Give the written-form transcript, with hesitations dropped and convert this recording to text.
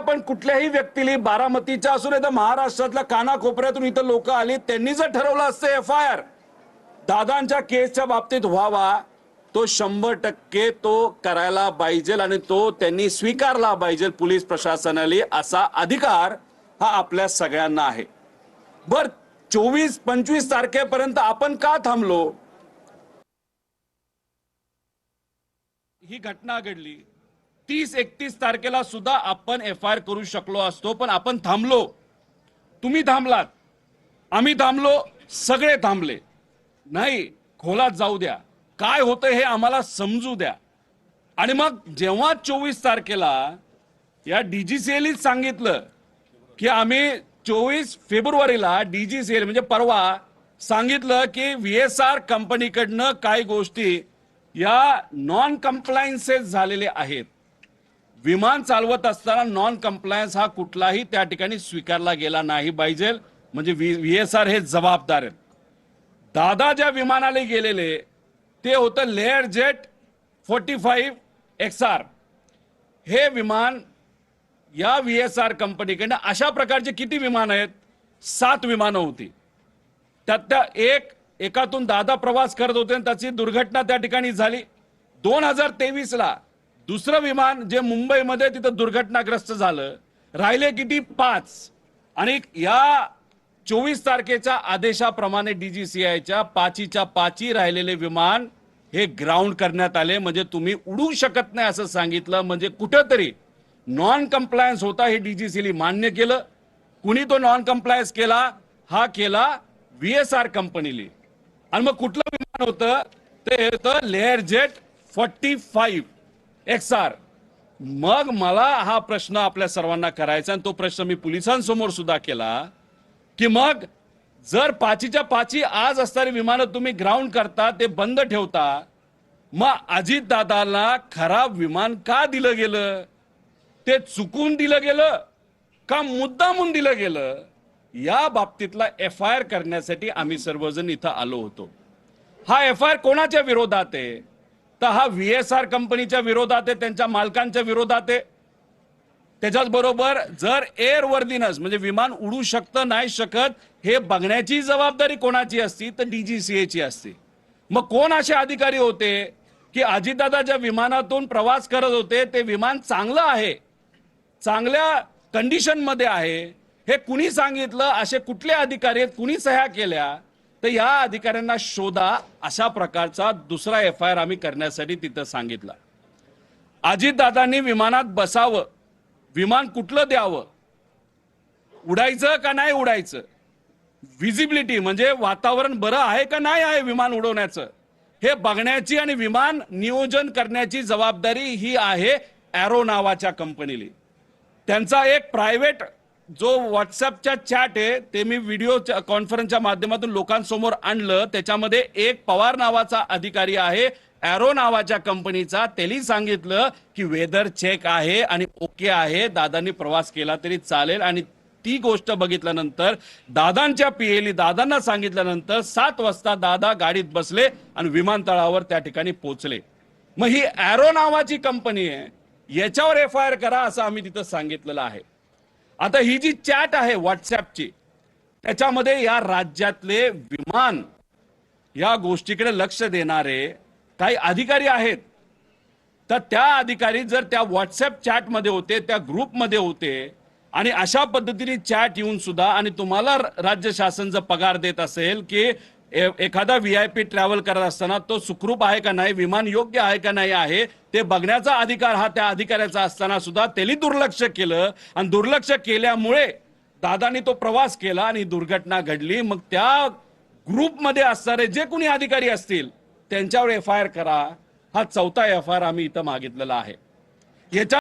पण कुठल्याही व्यक्तीला बारामतीच्या असू नये तर महाराष्ट्रातल्या कानाकोपऱ्यातून इथं लोक आली, त्यांनी जर ठरवलं असतं एफआयआर दादांच्या केसच्या बाबतीत व्हावा, तो 100% तो करायला पाहिजे आणि तो त्यांनी स्वीकारला पाहिजे पोलीस प्रशासनाला. असा अधिकार हा आपल्या सगळ्यांना आहे. बर 24-25 तारखेपर्यंत आपण का थांबलो? ही घटना घडली 30-31 तारखेला सुद्धा आपण एफआयआर करू शकलो असतो, पण आपण थांबलो. तुम्ही थांबलात, आम्ही थांबलो, सगळे थांबले. नाही, खोलात जाऊ द्या, काय होतं हे आम्हाला समजू द्या. आणि मग जेव्हा 24 तारखेला या डीजीसीएलनीच सांगितलं की आम्ही 24 फेब्रुवारीला डीजीसीएल म्हणजे परवा सांगितलं की व्हीएसआर कंपनीकडनं काही गोष्टी या नॉन कंप्लायन्सेस झालेले आहेत. विमान चालवत असताना नॉन कंप्लायन्स हा कुठलाही त्या ठिकाणी स्वीकारला गेला नाही पाहिजे. म्हणजे व्हीएसआर हे जबाबदार आहेत. दादा ज्या विमानाला गेलेले ते होतं लेअर जेट 45 XR. हे विमान या व्हीएसआर कंपनीकडनं अशा प्रकारचे किती विमान आहेत? 7 विमानं होती. त्यात एकातून दादा प्रवास करत होते आणि त्याची दुर्घटना त्या ठिकाणी झाली. 2023ला दुसरं विमान जे मुंबईमध्ये तिथं दुर्घटनाग्रस्त झालं. राहिले किती? 5. आणि या 24 तारखेच्या आदेशाप्रमाणे डीजीसीआयच्या 5च्या 5 राहिलेले विमान हे ग्राउंड करण्यात आले. म्हणजे तुम्ही उडू शकत नाही असं सांगितलं. म्हणजे कुठेतरी नॉन कंप्लायन्स होता हे डीजीसीएल मान्य केलं. कुणी तो नॉन कंप्लायन्स केला? हा केला व्हीएसआर कंपनीने. आणि मग कुठलं विमान होतं? ते होतं लेअर जेट 45 XR. मग मला हा प्रश्न आपल्या सर्वांना करायचा आणि तो प्रश्न मी पोलिसांसमोर सुद्धा केला की मग जर 5च्या 5 आज असणारी विमानं तुम्ही ग्राउंड करता, ते बंद ठेवता, मग अजितदादांना खराब विमान का दिलं गेलं? ते चुकून दिलं गेलं का मुद्दामून दिलं गेलं? या बाबतीतला एफआयआर करण्यासाठी आम्ही सर्वजण इथं आलो होतो. हा एफआयआर कोणाच्या विरोधात आहे? तर हा व्हीएसआर कंपनीच्या विरोधात आहे, त्यांच्या मालकांच्या विरोधात आहे. त्याच्याच बरोबर जर एअरवर्दीनेस म्हणजे विमान उडू शकतं नाही शकत हे बघण्याची जबाबदारी कोणाची असती? तर डीजीसीएची असते. मग कोण असे अधिकारी होते की अजितदादा ज्या विमानातून प्रवास करत होते ते विमान चांगलं आहे, चांगल्या कंडिशन मध्ये आहे, हे कुणी सांगितलं? असे कुठले अधिकारी आहेत? कुणी सह्या केल्या? तर या अधिकाऱ्यांना शोधा. अशा प्रकारचा दुसरा एफआयआर आम्ही करण्यासाठी तिथं सांगितलं. अजितदादांनी विमानात बसावं, विमान कुठलं द्यावं, उडायचं का नाही उडायचं, विजिबिलिटी म्हणजे वातावरण बरं आहे का नाही आहे विमान उडवण्याचं, हे बघण्याची आणि विमान नियोजन करण्याची जबाबदारी ही आहे एरो नावाच्या कंपनीला. त्यांचा एक प्रायव्हेट जो व्हॉट्सअपच्या चॅट आहे ते मी व्हिडिओ कॉन्फरन्सच्या माध्यमातून लोकांसमोर आणलं. त्याच्यामध्ये एक पवार नावाचा अधिकारी आहे एरो नावाच्या कंपनीचा. त्यांनी सांगितलं की वेदर चेक आहे आणि ओके आहे, दादांनी प्रवास केला तरी चालेल. आणि ती गोष्ट बघितल्यानंतर दादांच्या पीएली दादांना सांगितल्यानंतर 7 वाजता दादा गाडीत बसले आणि विमानतळावर त्या ठिकाणी पोहोचले. मग ही एरो नावाची कंपनी आहे, याच्यावर एफआयआर करा असं आम्ही तिथं सांगितलेलं आहे. आता ही जी चॅट आहे व्हॉट्सअपची, त्याच्यामध्ये या राज्यातले विमान या गोष्टीकडे लक्ष देणारे काही अधिकारी आहेत. तर त्या अधिकारी जर त्या व्हॉट्सअप चॅटमध्ये होते, त्या ग्रुपमध्ये होते आणि अशा पद्धतीने चॅट येऊन सुद्धा, आणि तुम्हाला राज्य शासन जर पगार देत असेल की एखादा व्हीआयपी ट्रॅव्हल करत असताना तो सुखरूप आहे का नाही, विमान योग्य आहे का नाही आहे ते बघण्याचा अधिकार हा त्या अधिकाऱ्याचा असताना सुद्धा त्यांनी दुर्लक्ष केलं. आणि दुर्लक्ष केल्यामुळे दादांनी तो प्रवास केला आणि दुर्घटना घडली. मग त्या ग्रुपमध्ये असणारे जे कोणी अधिकारी असतील त्यांच्यावर एफआयआर करा. हा 4था एफआयआर आम्ही इथं मागितलेला आहे. याच्या